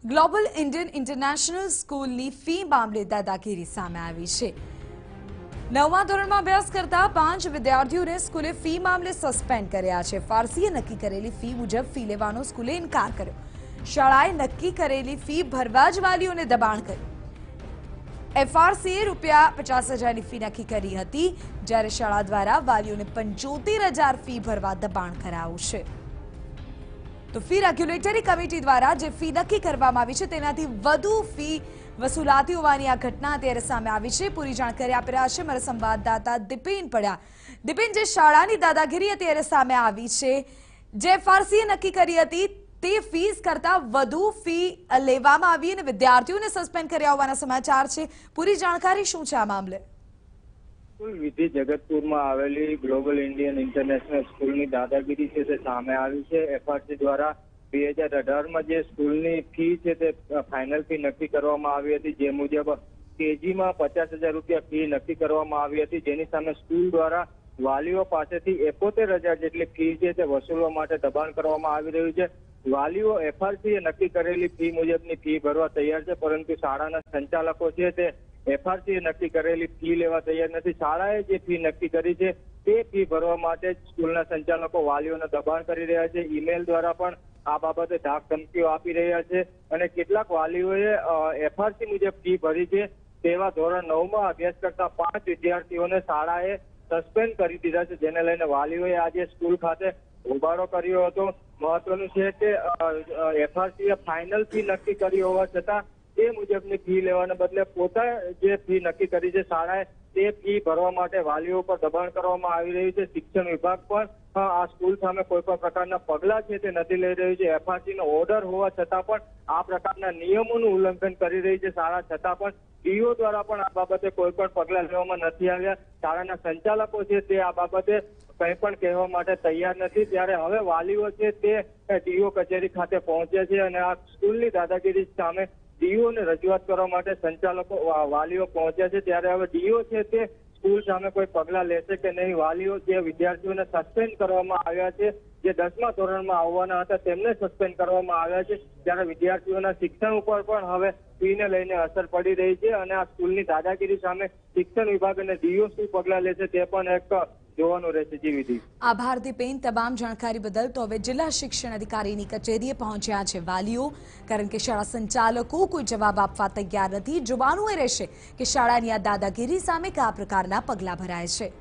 Global Indian international સ્કૂલની fee મામલે દાદાગીરી સામે આવી છે। 9મા ધોરણમાં અભ્યાસ કરતા 5 વિદ્યાર્થીઓને સ્કૂલે ફી મામલે સસ્પેન્ડ કર્યા છે। ફારસીએ નક્કી કરેલી ફી મુજબ ફી લેવાનો સ્કૂલે ઇનકાર કર્યો। શાળાએ નક્કી કરેલી ફી ભરવા જ વાલીઓને દબાણ કર્યું। એફઆરસીએ ₹50,000ની ફી નક્કી કરી હતી, જ્યારે શાળા દ્વારા વાલીઓને 75,000 ફી ભરવા દબાણ કરાયું છે। तो फी रेग्युलेटरी कमिटी द्वारा जे फी नक्की करवामां आवी छे तेनाथी वधु फी वसूलाती होवानी आ घटना अत्यारे सामे आवी छे। पूरी जानकारी आपी रह्या छे मारा संवाददाता दिपिन पड्या। दिपिन, जे शाळानी दादागीरी अत्यारे सामे आवी छे, जे एफआरसीए नक्की करी हती ते फीस करता वधु फी लेवामां आवी अने विद्यार्थीओने सस्पेन्ड कर्या होवाना समाचार छे। पूरी जानकारी शुं छे आ मामले? विधि जगतपुर में आवेली ग्लोबल इंडियन इंटरनेशनल स्कूल की दादागिरी है ते सामे आई है। एफआरसी द्वारा 2018 में जो स्कूल की फी है ते फाइनल फी नक्की करवामां आवी हती, जे मुजब केजी में 50,000 रुपया फी नक्की करवामां आवी हती, जेनी सामे स्कूल द्वारा वालीओ पासेथी 71,000 जेटली फी है ते वसूलवा माटे दबाण करवामां आवी रह्युं छे। वालीओ एफआरसीए नक्की करेली फी मुजबनी फी भरवा तैयार है, परंतु शाळाना संचालको छे ते एफआरसीए नक्की करेली फी लेवा तैयार नहीं। शाळाए जे फी नक्की करी है ते फी भरवा माटे स्कूलना संचालको वालीओने दबाण करी रह्या छे। ईमेल द्वारा पण आ बाबते धाक धमकीओ आपी रह्या छे अने केटलाक वालीओए एफआरसी मुजब फी भरी छे तेवा धोरण 9 में अभ्यास करता 5 विद्यार्थीओने शाळाए सस्पेन्ड करी दीधा छे, जेने लईने वालीओए आज स्कूल खाते होबाळो कर्यो हतो। महत्वनुं छे के एफआरसीए फाइनल फी नक्की करी होवा छतां તે મુજબની ફી લેવાને બદલે પોતા જે ફી નક્કી કરી છે શાળાએ તે ફી ભરવા માટે વાલીઓ પર દબાણ કરવામાં આવી રહ્યું છે। શિક્ષણ વિભાગ પણ આ સ્કૂલ સામે કોઈ પણ પ્રકારના પગલા છે તે નથી લઈ રહ્યું છે। એફઆરસીનો ઓર્ડર હોવા છતાં પણ આ પ્રકારના નિયમોનું ઉલ્લંઘન કરી રહી છે શાળા, છતાં પણ ડીઓ દ્વારા પણ આ બાબતે કોઈ પણ પગલા લેવામાં નથી આવ્યા। શાળાના સંચાલકો છે તે આ બાબતે કંઈ પણ કહેવા માટે તૈયાર નથી, ત્યારે હવે વાલીઓ છે તે ડીઓ કચેરી ખાતે પહોંચ્યા છે અને આ સ્કૂલની દાદાગીરી સામે ડીઓ ने रजूआत करवा माटे संचालको वालीओ पहुंच्या छे। त्यारे हवे ડીઓ छे ते स्कूल सामे कोई पगला लेशे के नहीं। वालीओ जे विद्यार्थीओने सस्पेन्ड करवामां आव्या छे, जे 10મા ધોરણમાં આવવાના હતા તેમને સસ્પેન્ડ કરવામાં આવ્યા છે, ત્યારે વિદ્યાર્થીઓના शिक्षण ઉપર પણ હવે ફીને લઈને અસર પડી રહી છે અને આ સ્કૂલની દાદાગીરી સામે શિક્ષણ વિભાગ અને ડીઓ શું પગલા લેશે તે પણ એક જોવાનું રહેશે। જીવિધિ, આભાર દીપેન, તમામ જાણકારી બદલ। તો હવે જિલ્લા શિક્ષણ અધિકારીની કચેરીએ પહોંચ્યા છે વાલીઓ, કારણ કે શાળા સંચાલકો કોઈ જવાબ આપવા તૈયાર નથી। જોવાનું એ રહેશે કે શાળાની આ દાદાગીરી સામે કયા પ્રકારના પગલાં ભરાય છે।